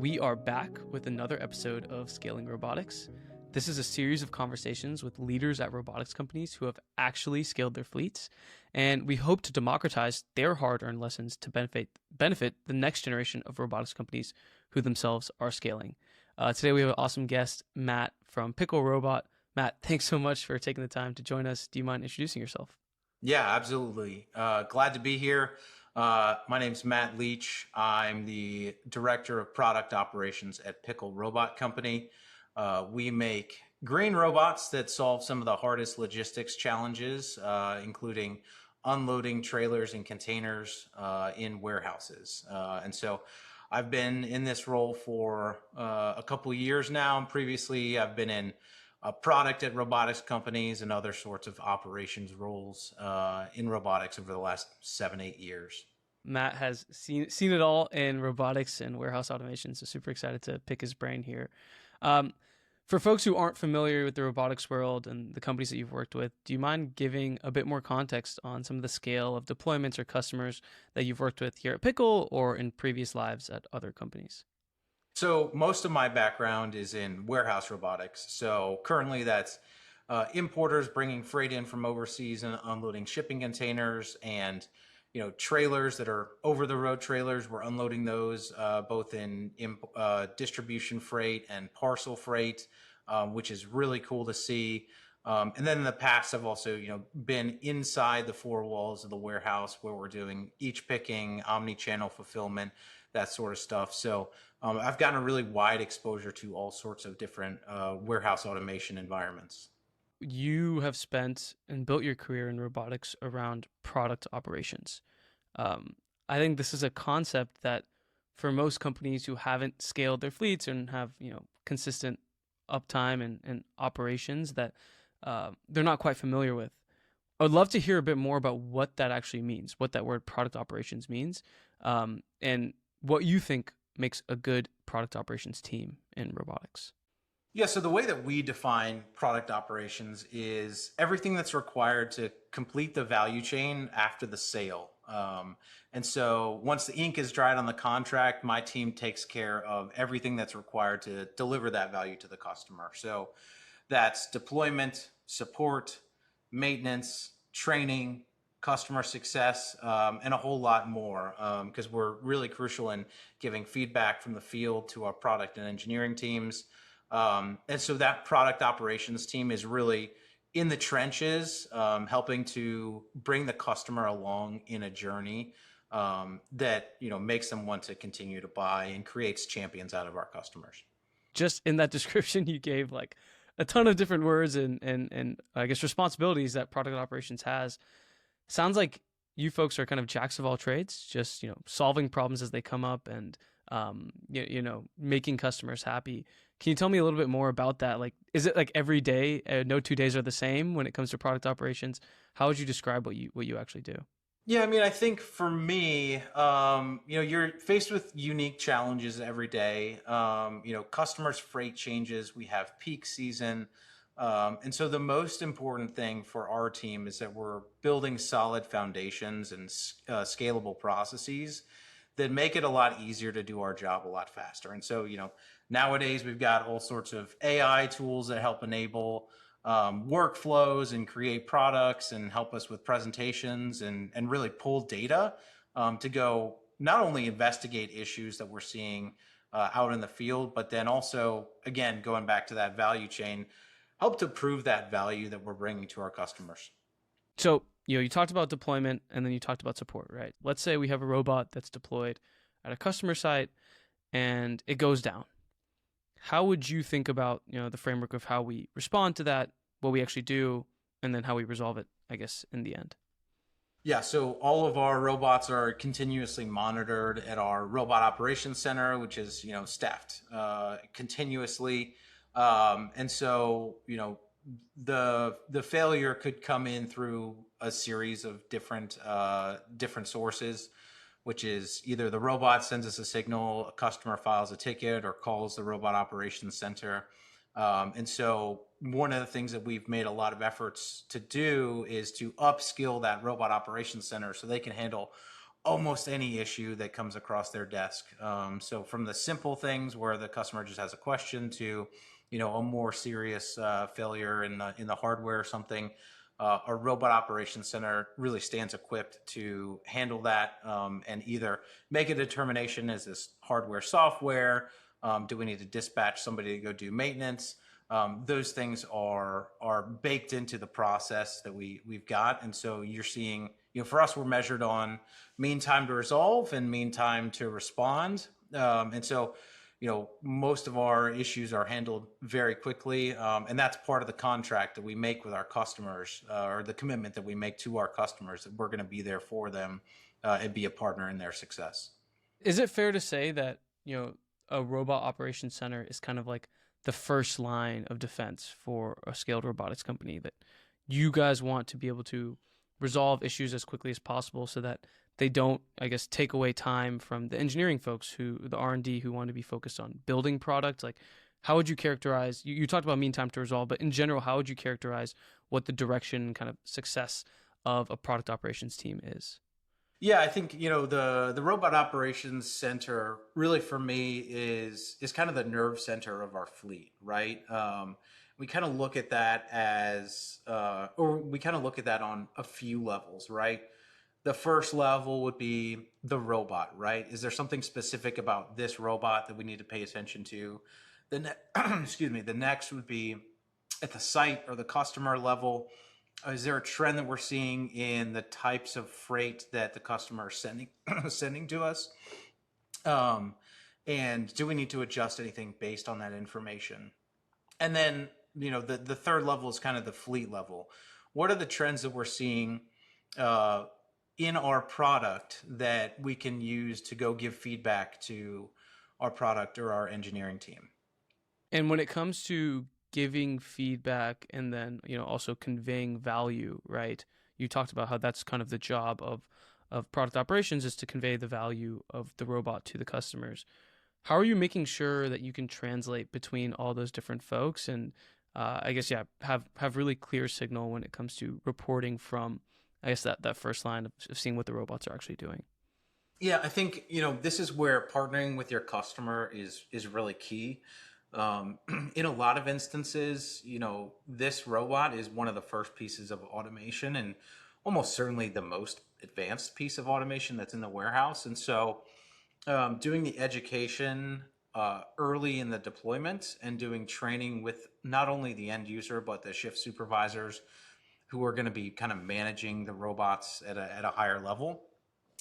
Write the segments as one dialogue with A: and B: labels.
A: We are back with another episode of Scaling Robotics. This is a series of conversations with leaders at robotics companies who have actually scaled their fleets, and we hope to democratize their hard-earned lessons to benefit the next generation of robotics companies who themselves are scaling. Today we have an awesome guest, Matt from Pickle Robot. Matt, thanks so much for taking the time to join us. Do you mind introducing yourself?
B: Yeah, absolutely. Glad to be here. My name's Matt Leitch. I'm the Director of Product Operations at Pickle Robot Company. We make green robots that solve some of the hardest logistics challenges, including unloading trailers and containers in warehouses. And so I've been in this role for a couple of years now. And previously, I've been in product at robotics companies and other sorts of operations roles in robotics over the last 7-8 years.
A: Matt has seen it all in robotics and warehouse automation, so super excited to pick his brain here. For folks who aren't familiar with the robotics world and the companies that you've worked with, do you mind giving a bit more context on some of the scale of deployments or customers that you've worked with here at Pickle or in previous lives at other companies?
B: So most of my background is in warehouse robotics. So currently that's importers bringing freight in from overseas and unloading shipping containers and trailers that are over the road trailers. We're unloading those both in distribution freight and parcel freight, which is really cool to see. And then in the past, I've also been inside the four walls of the warehouse where we're doing each picking, omni-channel fulfillment, that sort of stuff. So I've gotten a really wide exposure to all sorts of different warehouse automation environments.
A: You have spent and built your career in robotics around product operations. I think this is a concept that for most companies who haven't scaled their fleets and have consistent uptime and operations that they're not quite familiar with. I would love to hear a bit more about what that actually means, what that word product operations means, and what you think makes a good product operations team in robotics.
B: Yeah, so the way that we define product operations is everything that's required to complete the value chain after the sale. And so once the ink is dried on the contract, my team takes care of everything that's required to deliver that value to the customer. So that's deployment, support, maintenance, training, customer success, and a whole lot more, because we're really crucial in giving feedback from the field to our product and engineering teams. And so that product operations team is really in the trenches, helping to bring the customer along in a journey that makes them want to continue to buy and creates champions out of our customers.
A: Just in that description, you gave like a ton of different words and I guess responsibilities that product operations has. Sounds like you folks are kind of jacks of all trades, just solving problems as they come up and making customers happy. Can you tell me a little bit more about that? Like, is it like every day? No 2 days are the same when it comes to product operations. How would you describe what you actually do?
B: Yeah, I mean, I think for me, you're faced with unique challenges every day. Customers' freight changes. We have peak season. And so the most important thing for our team is that we're building solid foundations and scalable processes that make it a lot easier to do our job a lot faster. And so, nowadays we've got all sorts of AI tools that help enable workflows and create products and help us with presentations and really pull data to go not only investigate issues that we're seeing out in the field, but then also, again, going back to that value chain, help to prove that value that we're bringing to our customers.
A: So, you talked about deployment and then you talked about support, right? Let's say we have a robot that's deployed at a customer site and it goes down. How would you think about, the framework of how we respond to that, what we actually do, and then how we resolve it, I guess, in the end?
B: Yeah, so all of our robots are continuously monitored at our robot operations center, which is, staffed continuously. And so, the failure could come in through a series of different sources, which is either the robot sends us a signal, a customer files a ticket, or calls the robot operations center. And so one of the things that we've made a lot of efforts to do is to upskill that robot operations center so they can handle almost any issue that comes across their desk. So from the simple things where the customer just has a question to, a more serious failure in the hardware or something, our robot operations center really stands equipped to handle that, and either make a determination: is this hardware, software? Do we need to dispatch somebody to go do maintenance? Those things are baked into the process that we've got, and so you're seeing, for us, we're measured on mean time to resolve and mean time to respond, and so most of our issues are handled very quickly, and that's part of the contract that we make with our customers, or the commitment that we make to our customers, that we're going to be there for them, and be a partner in their success.
A: Is it fair to say that, a robot operations center is kind of like the first line of defense for a scaled robotics company, that you guys want to be able to resolve issues as quickly as possible so that they don't, I guess, take away time from the engineering folks, the R&D, who want to be focused on building product? Like, how would you characterize, you talked about mean time to resolve, but in general, how would you characterize what the direction, kind of success of a product operations team is?
B: Yeah, I think the robot operations center really for me is kind of the nerve center of our fleet, right? We kind of look at that as, or we kind of look at that on a few levels, right? The first level would be the robot, right? Is there something specific about this robot that we need to pay attention to? Excuse me. The next would be at the site or the customer level. Is there a trend that we're seeing in the types of freight that the customer is sending sending to us? Um, and do we need to adjust anything based on that information? And then, the third level is kind of the fleet level. What are the trends that we're seeing uh, in our product that we can use to go give feedback to our product or our engineering team?
A: And when it comes to giving feedback and then, also conveying value, right? You talked about how that's kind of the job of product operations, is to convey the value of the robot to the customers. How are you making sure that you can translate between all those different folks, and I guess, yeah, have really clear signal when it comes to reporting from, I guess, that first line of seeing what the robots are actually doing?
B: Yeah, I think this is where partnering with your customer is really key. Um, in a lot of instances, this robot is one of the first pieces of automation, and almost certainly the most advanced piece of automation that's in the warehouse. And so, doing the education early in the deployment, and doing training with not only the end user but the shift supervisors who are going to be kind of managing the robots at a higher level,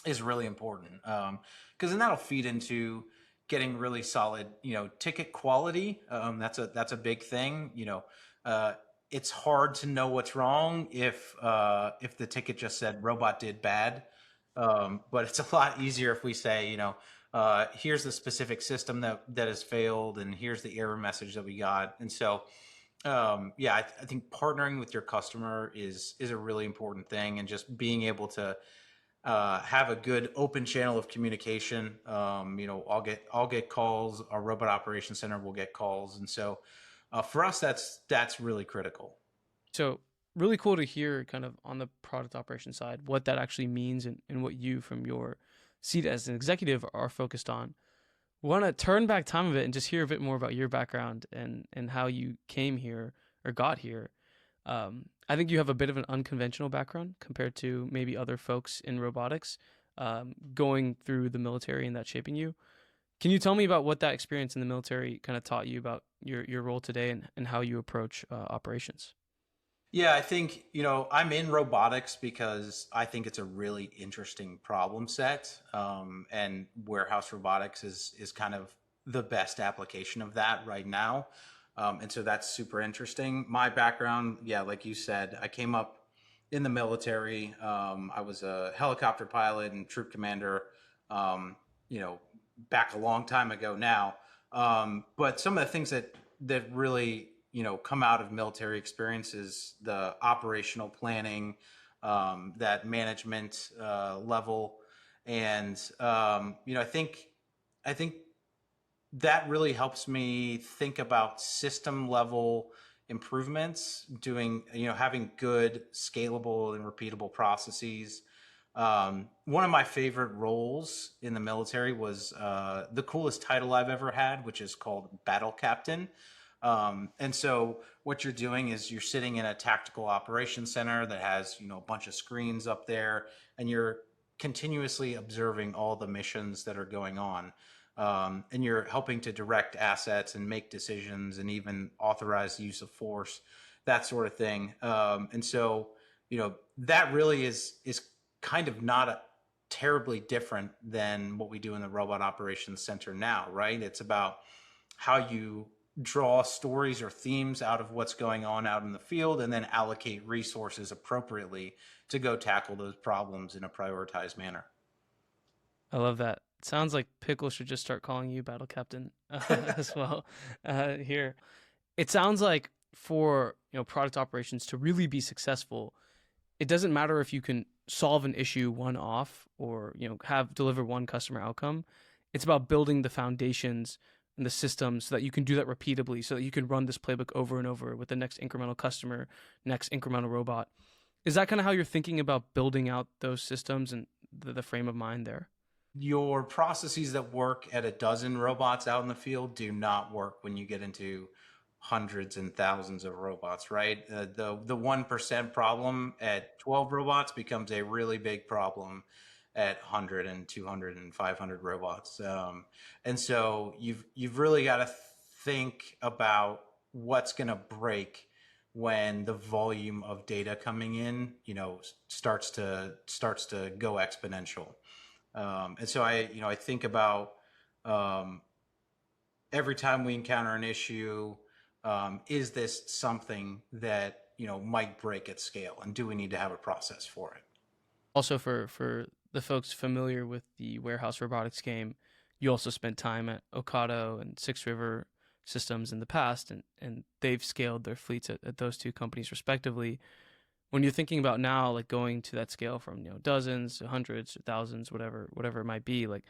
B: is really important, because then that'll feed into getting really solid, ticket quality. That's a big thing. It's hard to know what's wrong if the ticket just said robot did bad, but it's a lot easier if we say, here's the specific system that has failed, and here's the error message that we got. And so, yeah, I think partnering with your customer is a really important thing, and just being able to have a good open channel of communication. I'll get calls. Our robot operations center will get calls, and so for us, that's really critical.
A: So really cool to hear, kind of on the product operation side, what that actually means, and what you, from your seat as an executive, are focused on. Want to turn back time a bit and just hear a bit more about your background, and how you came here or got here. I think you have a bit of an unconventional background compared to maybe other folks in robotics, going through the military and that shaping you. Can you tell me about what that experience in the military kind of taught you about your role today, and how you approach operations?
B: Yeah, I think, I'm in robotics because I think it's a really interesting problem set. And warehouse robotics is kind of the best application of that right now. And so that's super interesting. My background, yeah, like you said, I came up in the military. I was a helicopter pilot and troop commander, um, you know, back a long time ago now. But some of the things that really, come out of military experience is the operational planning, that management level, and I think that really helps me think about system level improvements, doing, having good scalable and repeatable processes, One of my favorite roles in the military was the coolest title I've ever had, which is called Battle Captain. And so what you're doing is you're sitting in a tactical operations center that has, a bunch of screens up there, and you're continuously observing all the missions that are going on. And you're helping to direct assets and make decisions and even authorize the use of force, that sort of thing. And so, that really is kind of not a terribly different than what we do in the Robot Operations Center now, right? It's about how you draw stories or themes out of what's going on out in the field and then allocate resources appropriately to go tackle those problems in a prioritized manner.
A: I love that. It sounds like Pickle should just start calling you Battle Captain as well here. It sounds like for product operations to really be successful, it doesn't matter if you can solve an issue one off or have deliver one customer outcome. It's about building the foundations and the systems so that you can do that repeatably, so that you can run this playbook over and over with the next incremental customer, next incremental robot. Is that kind of how you're thinking about building out those systems and the frame of mind there?
B: Your processes that work at a dozen robots out in the field do not work when you get into hundreds and thousands of robots, right? The 1% problem at 12 robots becomes a really big problem at 100 and 200 and 500 robots. And so you've really got to think about what's going to break when the volume of data coming in, starts to go exponential. And so I think about um, every time we encounter an issue, is this something that might break at scale, and do we need to have a process for it?
A: Also, for the folks familiar with the warehouse robotics game, you also spent time at Ocado and Six River Systems in the past, and they've scaled their fleets at those two companies respectively. When you're thinking about now, like going to that scale from dozens to hundreds to thousands, whatever it might be, like,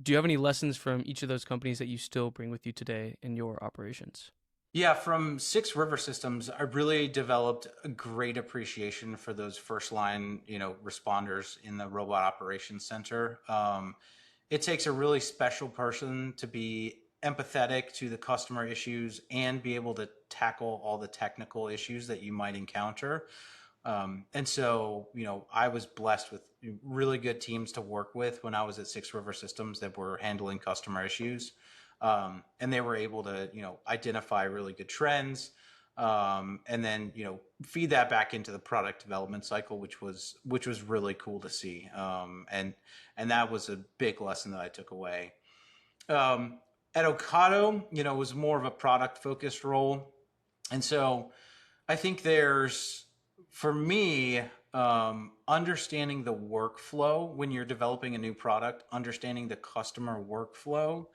A: do you have any lessons from each of those companies that you still bring with you today in your operations?
B: Yeah, from Six River Systems, I really developed a great appreciation for those first line, responders in the Robot Operations Center. It takes a really special person to be empathetic to the customer issues and be able to tackle all the technical issues that you might encounter. And so, I was blessed with really good teams to work with when I was at Six River Systems that were handling customer issues. And they were able to, identify really good trends, and then, feed that back into the product development cycle, which was really cool to see. And that was a big lesson that I took away. Um, at Ocado, it was more of a product focused role. And so I think for me, understanding the workflow when you're developing a new product, understanding the customer workflow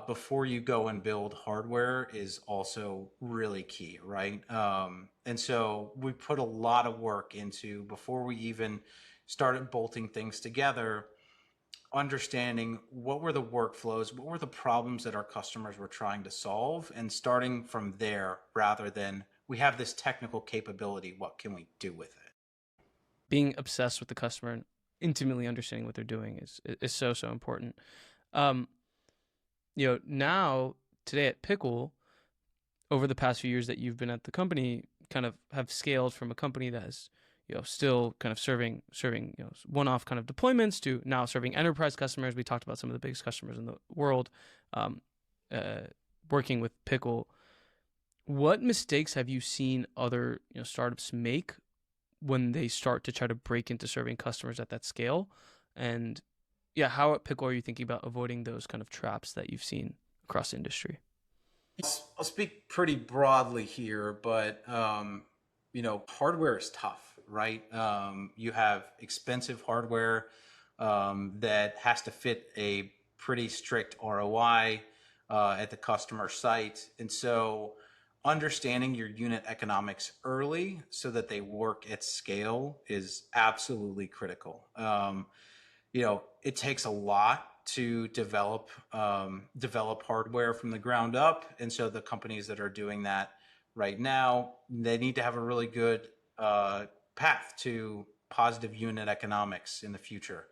B: before you go and build hardware is also really key, right? And so we put a lot of work into, before we even started bolting things together, understanding what were the workflows, what were the problems that our customers were trying to solve, and starting from there rather than we have this technical capability, what can we do with it?
A: Being obsessed with the customer and intimately understanding what they're doing is so important. Um, now today at Pickle, over the past few years that you've been at the company, kind of have scaled from a company that is still kind of serving one-off kind of deployments to now serving enterprise customers. We talked about some of the biggest customers in the world, um, uh, working with Pickle. What mistakes have you seen other startups make when they start to try to break into serving customers at that scale? And yeah, how at Pickle are you thinking about avoiding those kind of traps that you've seen across the industry?
B: I'll speak pretty broadly here, but hardware is tough, right? You have expensive hardware that has to fit a pretty strict ROI at the customer site, and so understanding your unit economics early so that they work at scale is absolutely critical. It takes a lot to develop hardware from the ground up, and so the companies that are doing that right now, they need to have a really good path to positive unit economics in the future.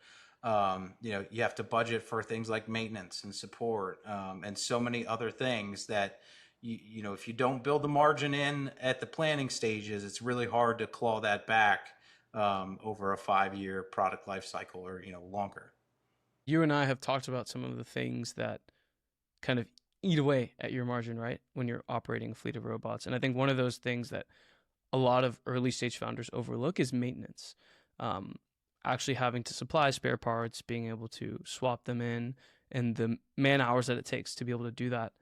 B: You have to budget for things like maintenance and support, and so many other things that if you don't build the margin in at the planning stages, it's really hard to claw that back over a 5-year product life cycle or longer.
A: You and I have talked about some of the things that kind of eat away at your margin, right? When you're operating a fleet of robots. And I think one of those things that a lot of early stage founders overlook is maintenance. Um, Actually having to supply spare parts, being able to swap them in, and the man hours that it takes to be able to do that.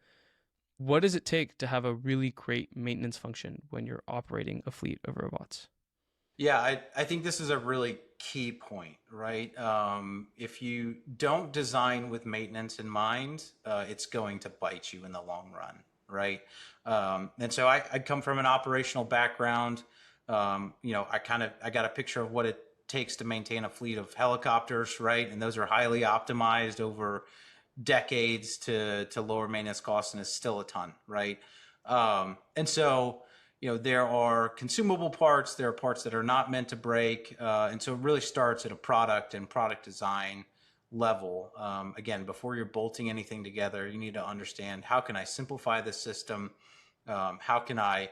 A: What does it take to have a really great maintenance function when you're operating a fleet of robots?
B: Yeah, I think this is a really key point, right? If you don't design with maintenance in mind, it's going to bite you in the long run, right? And so I come from an operational background. I got a picture of what it takes to maintain a fleet of helicopters, right? And those are highly optimized over decades to lower maintenance costs, and it's still a ton, right? And so there are consumable parts, there are parts that are not meant to break, and so it really starts at a product and product design level. Again, before you're bolting anything together, you need to understand, how can I simplify this system? How can I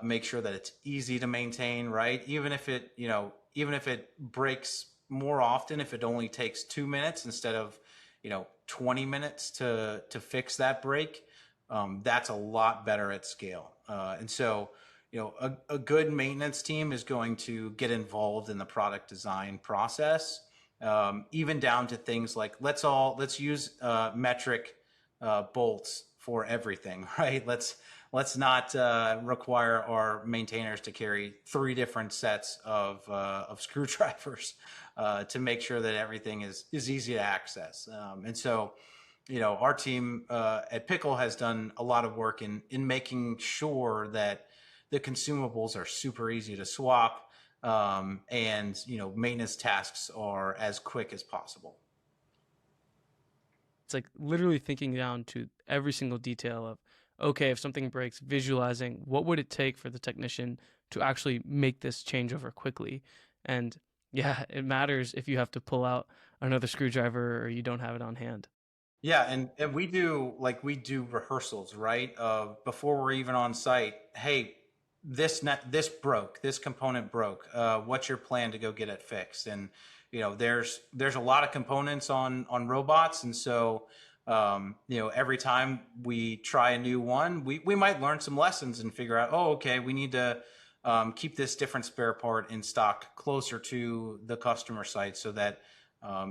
B: make sure that it's easy to maintain, right? Even if it breaks more often, if it only takes 2 minutes instead of 20 minutes to fix that break, that's a lot better at scale. And so, a good maintenance team is going to get involved in the product design process, even down to things like, let's use metric bolts for everything, right? Let's not require our maintainers to carry 3 different sets of screwdrivers to make sure that everything is easy to access. And so, our team at Pickle has done a lot of work in making sure that the consumables are super easy to swap, and maintenance tasks are as quick as possible.
A: It's like literally thinking down to every single detail of, okay, if something breaks, visualizing what would it take for the technician to actually make this changeover quickly. And yeah, it matters if you have to pull out another screwdriver or you don't have it on hand.
B: Yeah, and we do rehearsals, right? Before we're even on site. Hey, this broke, this component broke. What's your plan to go get it fixed? And there's a lot of components on robots, and so every time we try a new one, we might learn some lessons and figure out, oh, okay, we need to keep this different spare part in stock closer to the customer site so that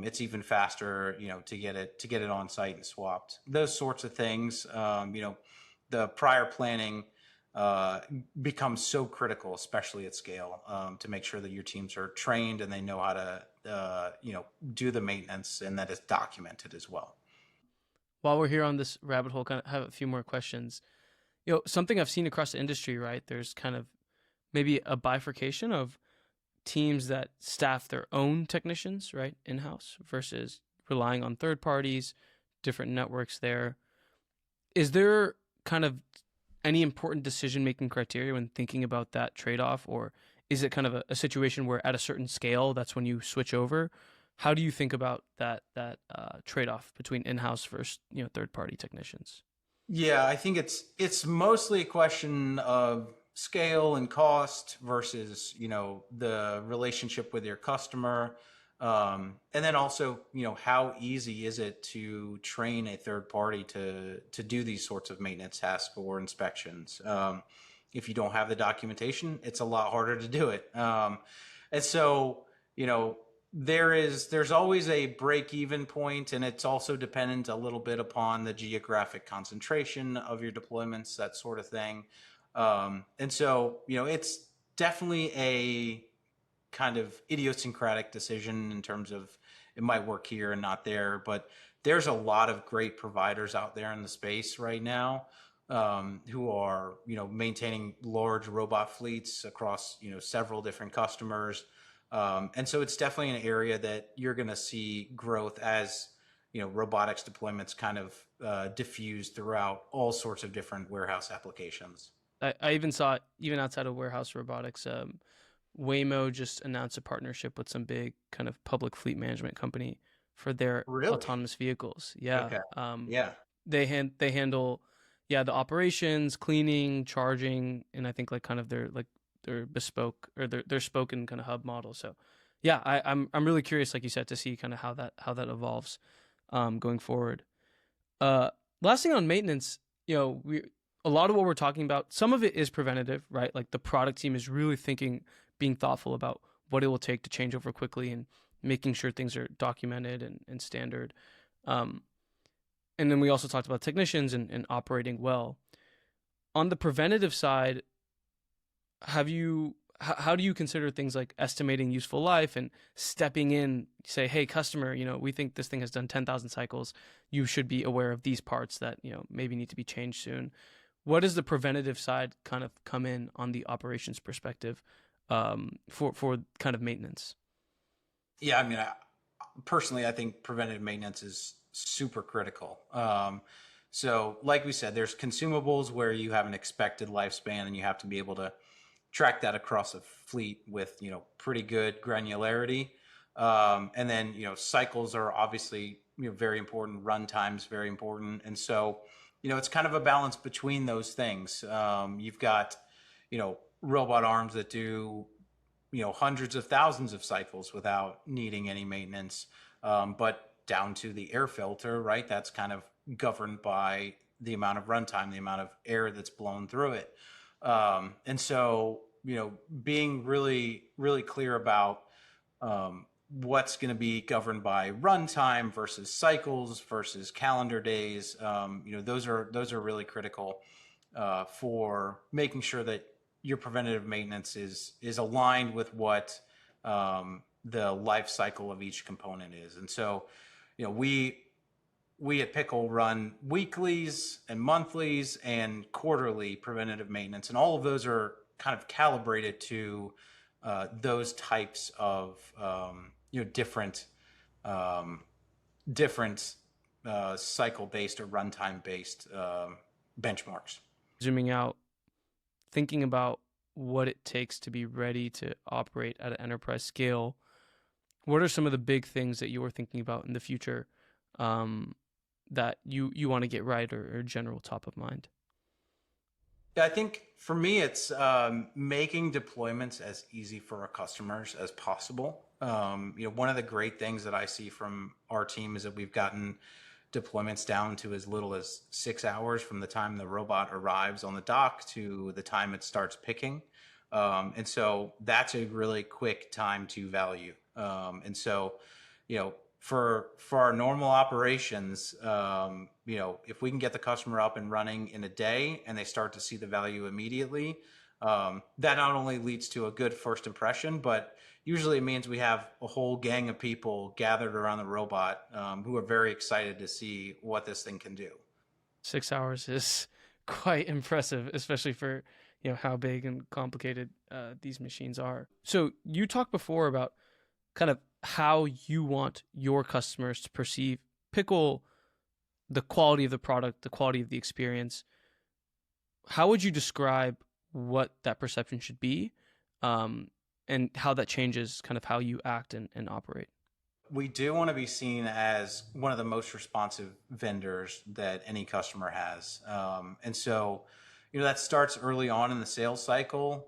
B: it's even faster, to get it on site and swapped. Those sorts of things. The prior planning becomes so critical, especially at scale, to make sure that your teams are trained and they know how to, do the maintenance, and that it's documented as well.
A: While we're here on this rabbit hole, kind of have a few more questions. Something I've seen across the industry, right? There's kind of maybe a bifurcation of teams that staff their own technicians, right, in house versus relying on third parties, different networks there. Is there kind of any important decision making criteria when thinking about that trade off, or is it kind of a situation where at a certain scale that's when you switch over? How do you think about that trade off between in house versus third party technicians?
B: Yeah, I think it's mostly a question of scale and cost versus the relationship with your customer, and then also how easy is it to train a third party to do these sorts of maintenance tasks or inspections. If you don't have the documentation, it's a lot harder to do it. And so there's always a break even point, and it's also dependent a little bit upon the geographic concentration of your deployments, that sort of thing. And so it's definitely a kind of idiosyncratic decision in terms of, it might work here and not there, but there's a lot of great providers out there in the space right now, who are maintaining large robot fleets across several different customers. And so it's definitely an area that you're going to see growth as robotics deployments kind of diffuse throughout all sorts of different warehouse applications.
A: I even saw it even outside of warehouse robotics. Waymo just announced a partnership with some big kind of public fleet management company for their
B: Really?
A: autonomous vehicles. Yeah.
B: Okay. Yeah.
A: They handle, yeah, the operations, cleaning, charging, and I think like kind of their bespoke or their spoken kind of hub model. So yeah, I'm really curious, like you said, to see kind of how that evolves going forward. Uh, Last thing on maintenance, we a lot of what we're talking about, some of it is preventative, right? Like the product team is really thinking, being thoughtful about what it will take to change over quickly and making sure things are documented and standard. Um, and then we also talked about technicians and operating well. On the preventative side, how do you consider things like estimating useful life and stepping in, say, hey, customer, we think this thing has done 10,000 cycles. You should be aware of these parts that, maybe need to be changed soon. What does the preventative side kind of come in on the operations perspective for kind of maintenance?
B: Yeah. I mean, personally, I think preventative maintenance is super critical. So, like we said, there's consumables where you have an expected lifespan, and you have to be able to track that across a fleet with pretty good granularity. And then cycles are obviously very important. Run times very important, and so it's kind of a balance between those things. You've got robot arms that do hundreds of thousands of cycles without needing any maintenance, but down to the air filter, right? That's kind of governed by the amount of runtime, the amount of air that's blown through it. And so, being really, really clear about what's going to be governed by runtime versus cycles versus calendar days, those are really critical for making sure that your preventative maintenance is aligned with what the life cycle of each component is. And so, we at Pickle run weeklies and monthlies and quarterly preventative maintenance, and all of those are kind of calibrated to those types of different different cycle based or runtime based benchmarks.
A: Zooming out, thinking about what it takes to be ready to operate at an enterprise scale, what are some of the big things that you are thinking about in the future um, that you want to get right or general top of mind?
B: I think for me, it's making deployments as easy for our customers as possible. One of the great things that I see from our team is that we've gotten deployments down to as little as 6 hours from the time the robot arrives on the dock to the time it starts picking. And so that's a really quick time to value. And so, for our normal operations, if we can get the customer up and running in a day and they start to see the value immediately, that not only leads to a good first impression, but usually it means we have a whole gang of people gathered around the robot who are very excited to see what this thing can do.
A: 6 hours is quite impressive, especially for how big and complicated these machines are. So you talked before about kind of how you want your customers to perceive Pickle, the quality of the product, the quality of the experience. How would you describe what that perception should be, and how that changes kind of how you act and operate?
B: We do want to be seen as one of the most responsive vendors that any customer has. And so, that starts early on in the sales cycle.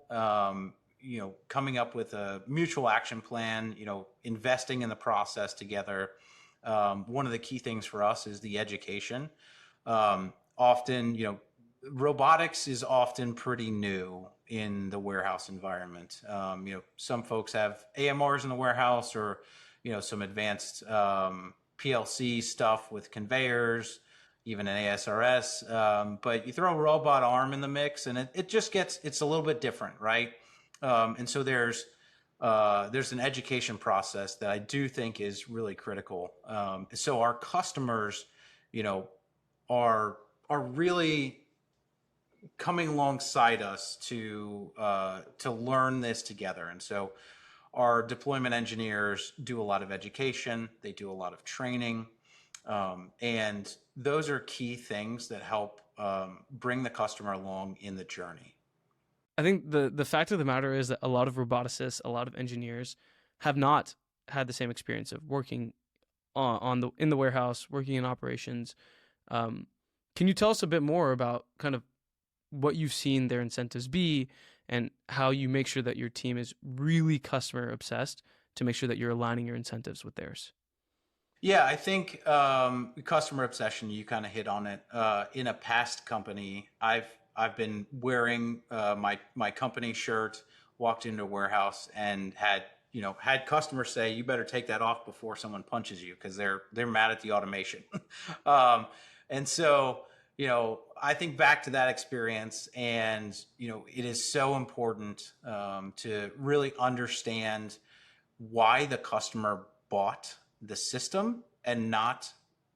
B: Coming up with a mutual action plan, investing in the process together. One of the key things for us is the education. Often, robotics is often pretty new in the warehouse environment. Some folks have AMRs in the warehouse, or some advanced PLC stuff with conveyors, even an ASRS. But you throw a robot arm in the mix, and it just it's a little bit different, right? And so there's an education process that I do think is really critical. So our customers, are really coming alongside us to learn this together. And so our deployment engineers do a lot of education. They do a lot of training. And those are key things that help bring the customer along in the journey.
A: I think the fact of the matter is that a lot of roboticists, a lot of engineers, have not had the same experience of working on the in the warehouse, working in operations. Um, can you tell us a bit more about kind of what you've seen their incentives be, and how you make sure that your team is really customer obsessed to make sure that you're aligning your incentives with theirs?
B: Yeah, I think customer obsession. You kind of hit on it. In a past company, I've been wearing my company shirt, walked into a warehouse, and had customers say, "You better take that off before someone punches you," because they're mad at the automation. um, and so I think back to that experience, and it is so important to really understand why the customer bought the system and not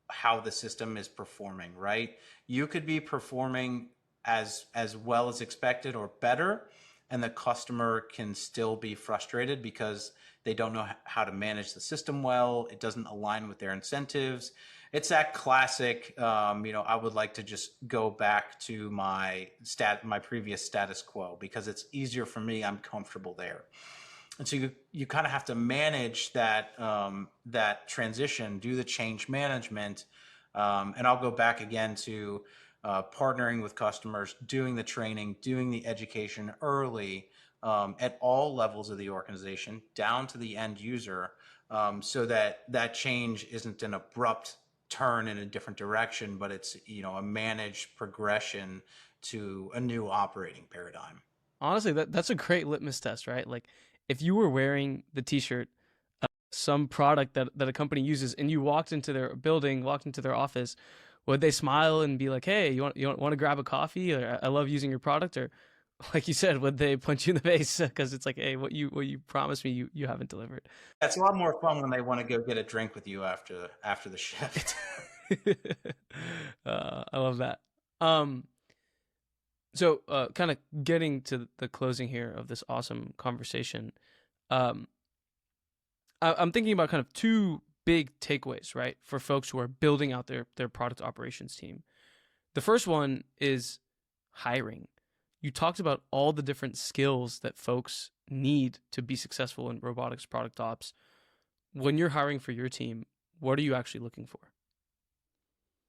B: how the system is performing, right? You could be performing as well as expected or better, and the customer can still be frustrated because they don't know how to manage the system well. It doesn't align with their incentives. It's that classic, I would like to just go back to my previous status quo because it's easier for me. I'm comfortable there. And so you kind of have to manage that transition, do the change management, and I'll go back again to partnering with customers, doing the training, doing the education early at all levels of the organization, down to the end user, so that change isn't an abrupt turn in a different direction, but it's a managed progression to a new operating paradigm.
A: Honestly, that's a great litmus test, right? Like if you were wearing the T-shirt, some product that a company uses, and you walked into their building, walked into their office, would they smile and be like, "Hey, you want to grab a coffee?" Or "I love using your product," or like you said, would they punch you in the face because it's like, "Hey, what you promised me, you haven't delivered."
B: It's a lot more fun when they want to go get a drink with you after the shift.
A: I love that. Um, so kind of getting to the closing here of this awesome conversation. Um, I'm thinking about kind of two big takeaways, right, for folks who are building out their product operations team. The first one is hiring. You talked about all the different skills that folks need to be successful in robotics product ops. When you're hiring for your team, what are you actually looking for?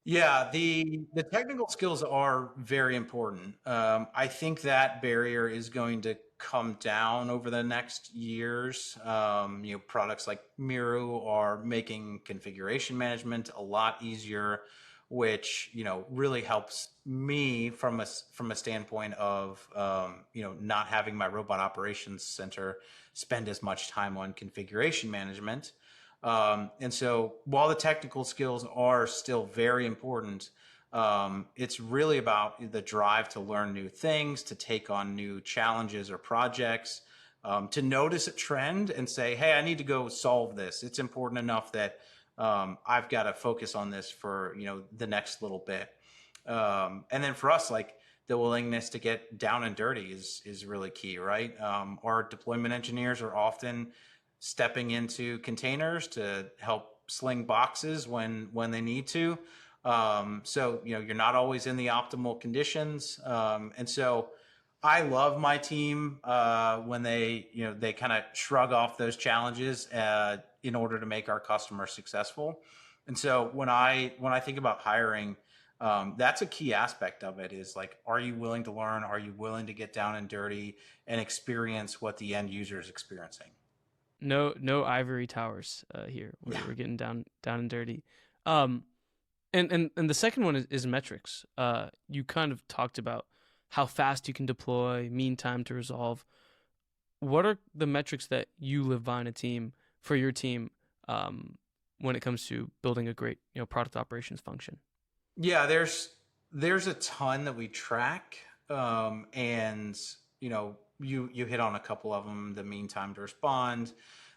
B: Yeah, the technical skills are very important. I think that barrier is going to come down over the next years. Products like Miru are making configuration management a lot easier, which really helps me from a standpoint of not having my robot operations center spend as much time on configuration management. And so while the technical skills are still very important, it's really about the drive to learn new things, to take on new challenges or projects, to notice a trend and say, hey, I need to go solve this. It's important enough that I've got to focus on this for the next little bit. And then for us, like the willingness to get down and dirty is really key, right? Our deployment engineers are often stepping into containers to help sling boxes when they need to. So you're not always in the optimal conditions, and so I love my team when they kind of shrug off those challenges in order to make our customers successful. And so when I think about hiring, that's a key aspect of it. Is like, are you willing to learn? Are you willing to get down and dirty and experience what the end user is experiencing?
A: No ivory towers here. We're,
B: Yeah.
A: we're getting down and dirty. Um, and the second one is metrics. You kind of talked about how fast you can deploy, mean time to resolve. What are the metrics that you live by in a team for your team when it comes to building a great product operations function?
B: Yeah, there's a ton that we track, and you hit on a couple of them: the mean time to respond,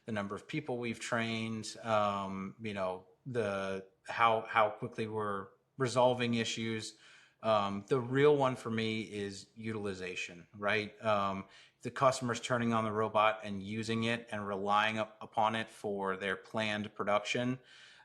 B: the number of people we've trained, the how quickly we're resolving issues. The real one for me is utilization, right? The customer's turning on the robot and using it and relying upon it for their planned production.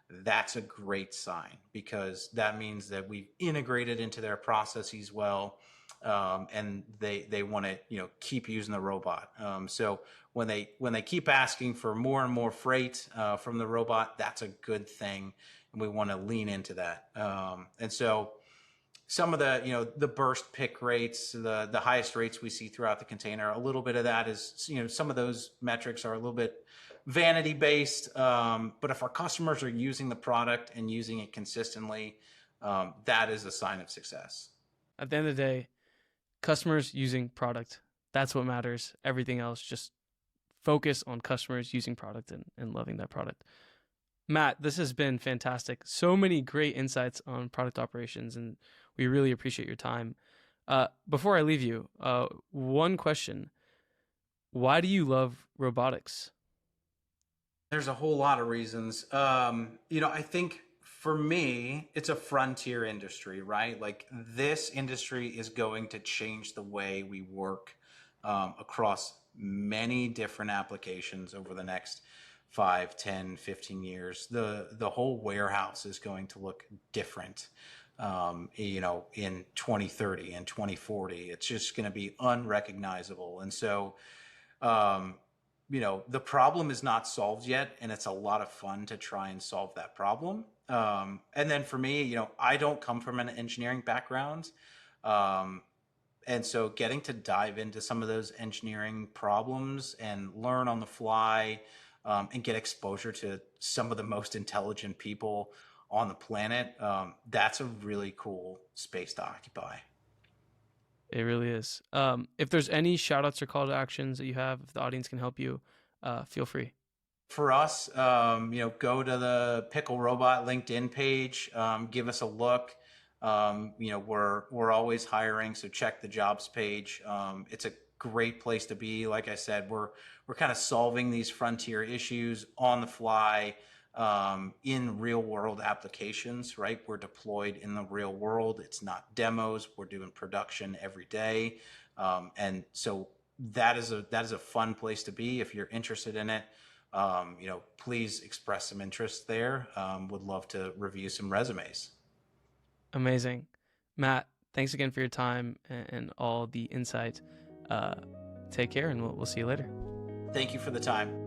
B: That's a great sign because that means that we've integrated into their processes well. and they want to keep using the robot. So when they keep asking for more and more freight from the robot, that's a good thing, and we want to lean into that. And so some of the the burst pick rates, the highest rates we see throughout the container, a little bit of that is some of those metrics are a little bit vanity based, but if our customers are using the product and using it consistently, that is a sign of success.
A: At the end of the day, customers using product, that's what matters. Everything else, just focus on customers using product and loving that product. Matt, this has been fantastic. So many great insights on product operations, and we really appreciate your time. Before I leave you, one question. Why do you love robotics?
B: There's a whole lot of reasons. I think for me, it's a frontier industry, right? Like this industry is going to change the way we work across many different applications over the next 5, 10, 15 years. The whole warehouse is going to look different. In 2030 and 2040, it's just going to be unrecognizable. And so, um, the problem is not solved yet, and it's a lot of fun to try and solve that problem. And then for me, I don't come from an engineering background. Um, and so getting to dive into some of those engineering problems and learn on the fly, and get exposure to some of the most intelligent people on the planet, that's a really cool space to occupy.
A: It really is. If there's any shout outs or call to actions that you have, if the audience can help you, feel free.
B: For us, go to the Pickle Robot LinkedIn page, give us a look. We're always hiring, so check the jobs page. It's a great place to be. Like I said, we're kind of solving these frontier issues on the fly, in real world applications. Right, we're deployed in the real world. It's not demos. We're doing production every day, and so that is a fun place to be if you're interested in it. Please express some interest there. Would love to review some resumes.
A: Amazing. Matt, thanks again for your time and all the insight. Uh, Take care, and we'll see you later.
B: Thank you for the time.